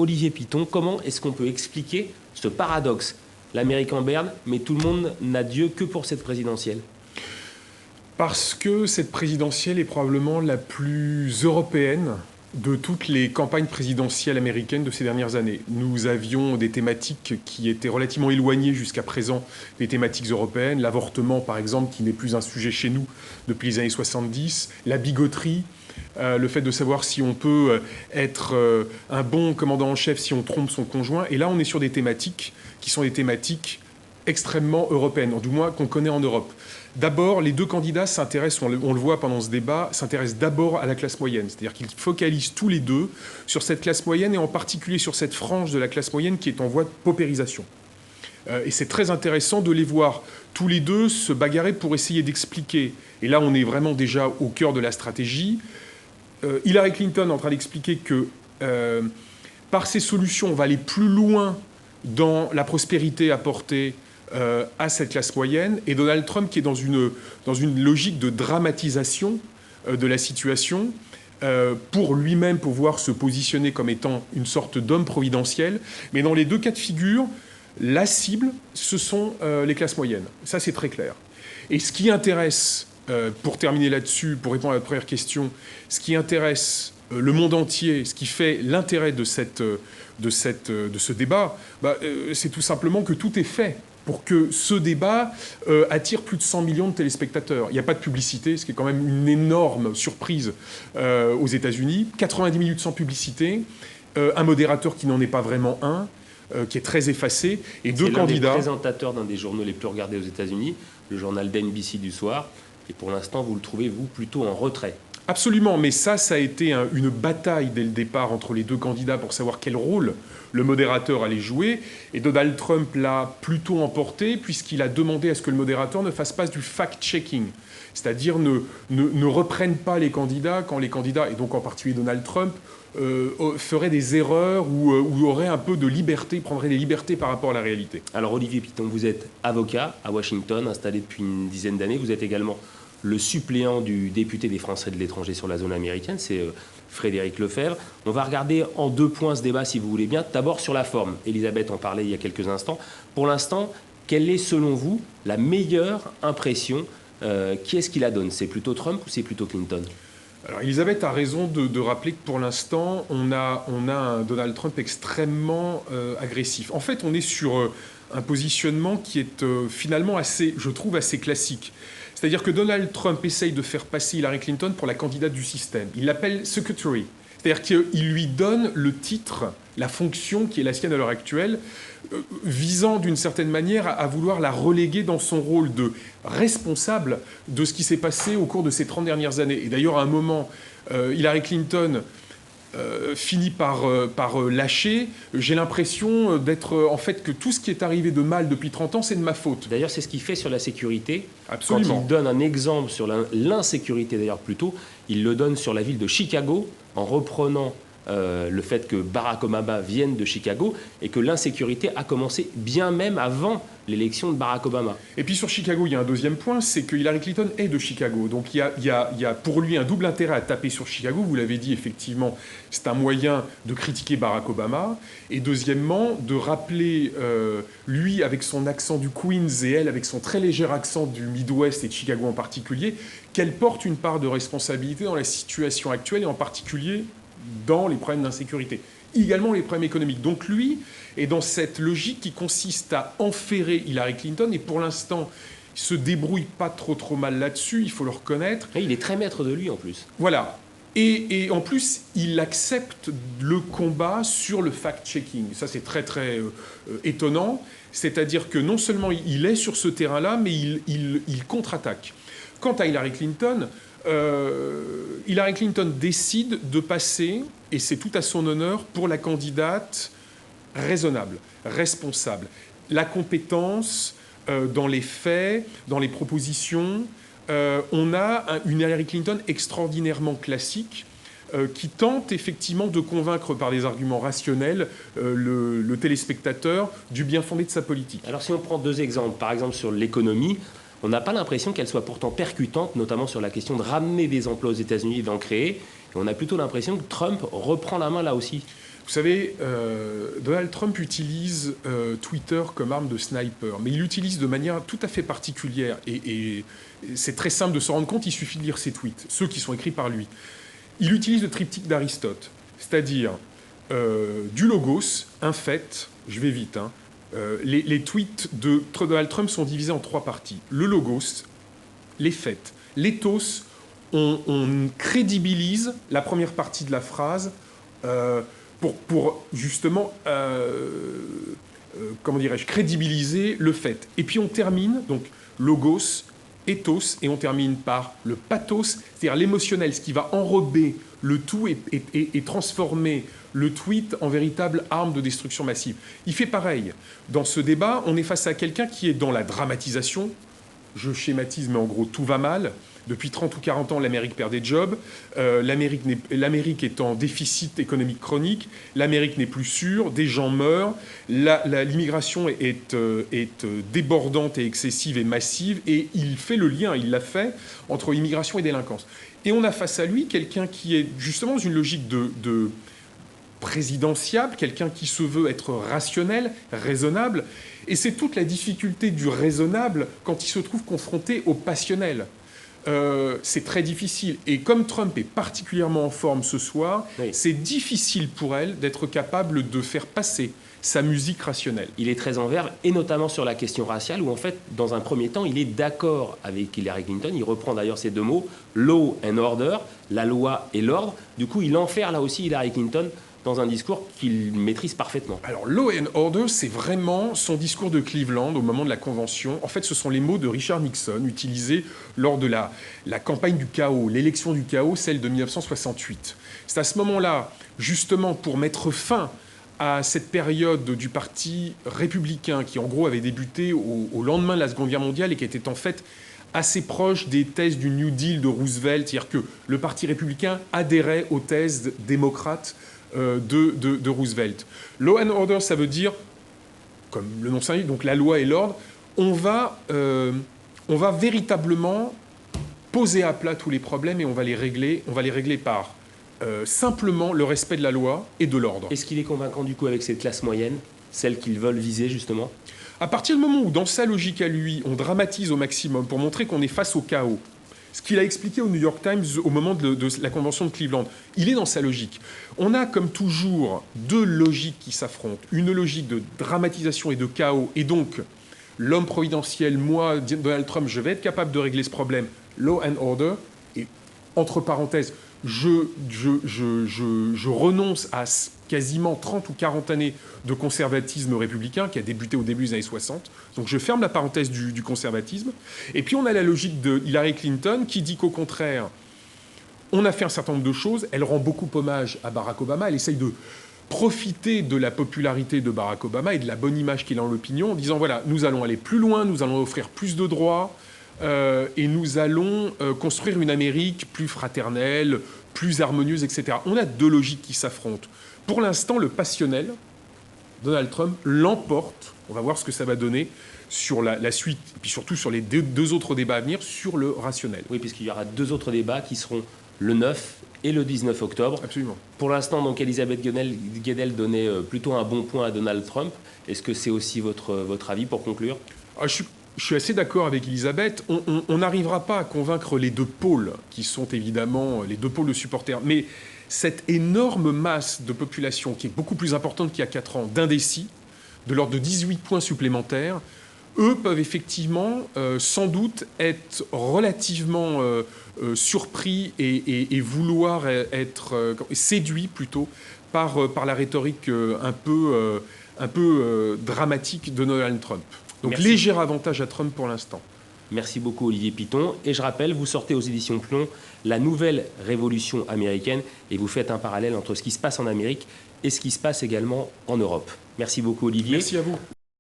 Olivier Piton, comment est-ce qu'on peut expliquer ce paradoxe? L'Amérique en berne, mais tout le monde n'a Dieu que pour cette présidentielle. Parce que cette présidentielle est probablement la plus européenne de toutes les campagnes présidentielles américaines de ces dernières années. Nous avions des thématiques qui étaient relativement éloignées jusqu'à présent des thématiques européennes. L'avortement, par exemple, qui n'est plus un sujet chez nous depuis les années 70. La bigoterie, le fait de savoir si on peut être un bon commandant en chef si on trompe son conjoint. Et là, on est sur des thématiques qui sont des thématiques extrêmement européennes, du moins qu'on connaît en Europe. D'abord, les deux candidats s'intéressent, on le voit pendant ce débat, s'intéressent d'abord à la classe moyenne. C'est-à-dire qu'ils focalisent tous les deux sur cette classe moyenne et en particulier sur cette frange de la classe moyenne qui est en voie de paupérisation. Et c'est très intéressant de les voir tous les deux se bagarrer pour essayer d'expliquer. Et là, on est vraiment déjà au cœur de la stratégie. Hillary Clinton est en train d'expliquer que par ces solutions, on va aller plus loin dans la prospérité apportée à cette classe moyenne, et Donald Trump qui est dans une logique de dramatisation de la situation pour lui-même pouvoir se positionner comme étant une sorte d'homme providentiel. Mais dans les deux cas de figure, la cible, ce sont les classes moyennes. Ça, c'est très clair. Et ce qui intéresse, pour terminer là-dessus, pour répondre à la première question, ce qui intéresse le monde entier, ce qui fait l'intérêt de ce débat, c'est tout simplement que tout est fait pour que ce débat attire plus de 100 millions de téléspectateurs. Il n'y a pas de publicité, ce qui est quand même une énorme surprise aux États-Unis. 90 minutes sans publicité, un modérateur qui n'en est pas vraiment un, qui est très effacé, et deux candidats. C'est l'un des présentateurs d'un des journaux les plus regardés aux États-Unis, le journal d'NBC du soir, et pour l'instant, vous le trouvez, vous, plutôt en retrait. Absolument, mais ça a été une bataille dès le départ entre les deux candidats pour savoir quel rôle le modérateur allait jouer. Et Donald Trump l'a plutôt emporté puisqu'il a demandé à ce que le modérateur ne fasse pas du fact-checking, c'est-à-dire ne reprenne pas les candidats quand les candidats, et donc en particulier Donald Trump, feraient des erreurs ou auraient un peu de liberté, prendraient des libertés par rapport à la réalité. Alors Olivier Piton, vous êtes avocat à Washington, installé depuis une dizaine d'années. Vous êtes également le suppléant du député des Français de l'étranger sur la zone américaine, c'est Frédéric Lefebvre. On va regarder en 2 points ce débat, si vous voulez bien. D'abord sur la forme. Elisabeth en parlait il y a quelques instants. Pour l'instant, quelle est, selon vous, la meilleure impression? Qui est-ce qui la donne? C'est plutôt Trump ou c'est plutôt Clinton? Alors, Elisabeth a raison de rappeler que pour l'instant, on a un Donald Trump extrêmement agressif. En fait, on est sur un positionnement qui est finalement assez, je trouve, assez classique. C'est-à-dire que Donald Trump essaye de faire passer Hillary Clinton pour la candidate du système. Il l'appelle secretary. C'est-à-dire qu'il lui donne le titre, la fonction qui est la sienne à l'heure actuelle, visant d'une certaine manière à vouloir la reléguer dans son rôle de responsable de ce qui s'est passé au cours de ces 30 dernières années. Et d'ailleurs, à un moment, Hillary Clinton finit par lâcher. J'ai l'impression d'être, en fait, que tout ce qui est arrivé de mal depuis 30 ans, c'est de ma faute. D'ailleurs, c'est ce qu'il fait sur la sécurité. Absolument. Quand il donne un exemple sur l'insécurité, d'ailleurs plutôt, il le donne sur la ville de Chicago, en reprenant le fait que Barack Obama vienne de Chicago et que l'insécurité a commencé bien même avant l'élection de Barack Obama. Et puis sur Chicago, il y a un deuxième point, c'est que Hillary Clinton est de Chicago. Donc il y a pour lui un double intérêt à taper sur Chicago. Vous l'avez dit, effectivement, c'est un moyen de critiquer Barack Obama. Et deuxièmement, de rappeler, lui avec son accent du Queens et elle avec son très léger accent du Midwest et de Chicago en particulier, qu'elle porte une part de responsabilité dans la situation actuelle et en particulier dans les problèmes d'insécurité, également les problèmes économiques. Donc lui est dans cette logique qui consiste à enferrer Hillary Clinton, et pour l'instant, il se débrouille pas trop mal là-dessus, il faut le reconnaître. Et il est très maître de lui en plus. Voilà. Et en plus, il accepte le combat sur le fact-checking. Ça, c'est très étonnant. C'est-à-dire que non seulement il est sur ce terrain-là, mais il contre-attaque. Quant à Hillary Clinton, Hillary Clinton décide de passer, et c'est tout à son honneur, pour la candidate raisonnable, responsable. La compétence dans les faits, dans les propositions. On a une Hillary Clinton extraordinairement classique qui tente effectivement de convaincre par des arguments rationnels le téléspectateur du bien fondé de sa politique. Alors si on prend 2 exemples, par exemple sur l'économie, on n'a pas l'impression qu'elle soit pourtant percutante, notamment sur la question de ramener des emplois aux États-Unis et d'en créer. Et on a plutôt l'impression que Trump reprend la main là aussi. Vous Vous savez, Donald Trump utilise Twitter comme arme de sniper, mais il l'utilise de manière tout à fait particulière. Et c'est très simple de se rendre compte, il suffit de lire ses tweets, ceux qui sont écrits par lui. Il utilise le triptyque d'Aristote, c'est-à-dire du logos, un fait, je vais vite, hein, les tweets de Donald Trump sont divisés en 3 parties. Le logos, les faits. L'éthos, on crédibilise la première partie de la phrase pour justement, comment dirais-je, crédibiliser le fait. Et puis on termine, donc logos, ethos, et on termine par le pathos, c'est-à-dire l'émotionnel, ce qui va enrober le tout et transformer le tweet en véritable arme de destruction massive. Il fait pareil. Dans ce débat, on est face à quelqu'un qui est dans la dramatisation. Je schématise, mais en gros, tout va mal. Depuis 30 ou 40 ans, l'Amérique perd des jobs. L'Amérique est en déficit économique chronique. L'Amérique n'est plus sûre. Des gens meurent. L'immigration est débordante et excessive et massive. Et il fait le lien, il l'a fait, entre immigration et délinquance. Et on a face à lui quelqu'un qui est justement dans une logique de présidentiable, quelqu'un qui se veut être rationnel, raisonnable. Et c'est toute la difficulté du raisonnable quand il se trouve confronté au passionnel. C'est très difficile. Et comme Trump est particulièrement en forme ce soir, oui, c'est difficile pour elle d'être capable de faire passer sa musique rationnelle. Il est très en verve, et notamment sur la question raciale, où en fait, dans un premier temps, il est d'accord avec Hillary Clinton. Il reprend d'ailleurs ces 2 mots, law and order, la loi et l'ordre. Du coup, il enferme là aussi Hillary Clinton dans un discours qu'il maîtrise parfaitement. Alors, law and order, c'est vraiment son discours de Cleveland au moment de la Convention. En fait, ce sont les mots de Richard Nixon utilisés lors de la campagne du chaos, l'élection du chaos, celle de 1968. C'est à ce moment-là, justement, pour mettre fin à cette période du Parti républicain qui, en gros, avait débuté au lendemain de la Seconde Guerre mondiale et qui était en fait assez proche des thèses du New Deal de Roosevelt, c'est-à-dire que le Parti républicain adhérait aux thèses démocrates de Roosevelt. Law and order, ça veut dire, comme le nom s'indique, donc la loi et l'ordre. On va véritablement poser à plat tous les problèmes et on va les régler par simplement le respect de la loi et de l'ordre. Est-ce qu'il est convaincant du coup avec cette classe moyenne, celle qu'ils veulent viser justement ? À partir du moment où, dans sa logique à lui, on dramatise au maximum pour montrer qu'on est face au chaos, ce qu'il a expliqué au New York Times au moment de la convention de Cleveland, il est dans sa logique. On a, comme toujours, 2 logiques qui s'affrontent. Une logique de dramatisation et de chaos, et donc l'homme providentiel, moi, Donald Trump, je vais être capable de régler ce problème, law and order, et entre parenthèses, je renonce à quasiment 30 ou 40 années de conservatisme républicain qui a débuté au début des années 60. Donc je ferme la parenthèse du conservatisme. Et puis on a la logique de Hillary Clinton qui dit qu'au contraire, on a fait un certain nombre de choses. Elle rend beaucoup hommage à Barack Obama. Elle essaye de profiter de la popularité de Barack Obama et de la bonne image qu'il a en l'opinion en disant voilà, nous allons aller plus loin, nous allons offrir plus de droits. Et nous allons construire une Amérique plus fraternelle, plus harmonieuse, etc. On a 2 logiques qui s'affrontent. Pour l'instant, le passionnel, Donald Trump, l'emporte. On va voir ce que ça va donner sur la suite, et puis surtout sur les 2 autres débats à venir, sur le rationnel. Oui, puisqu'il y aura 2 autres débats qui seront le 9 et le 19 octobre. Absolument. Pour l'instant, donc, Elisabeth Guedel donnait plutôt un bon point à Donald Trump. Est-ce que c'est aussi votre avis pour conclure ? Je suis assez d'accord avec Elisabeth. On n'arrivera pas à convaincre les 2 pôles, qui sont évidemment les 2 pôles de supporters. Mais cette énorme masse de population, qui est beaucoup plus importante qu'il y a 4 ans, d'indécis, de l'ordre de 18 points supplémentaires, eux peuvent effectivement, sans doute, être relativement surpris et vouloir être séduits plutôt par la rhétorique un peu dramatique de Donald Trump. Donc Merci. Léger avantage à Trump pour l'instant. Merci beaucoup Olivier Piton. Et je rappelle, vous sortez aux éditions Plomb La Nouvelle Révolution américaine et vous faites un parallèle entre ce qui se passe en Amérique et ce qui se passe également en Europe. Merci beaucoup Olivier. Merci à vous.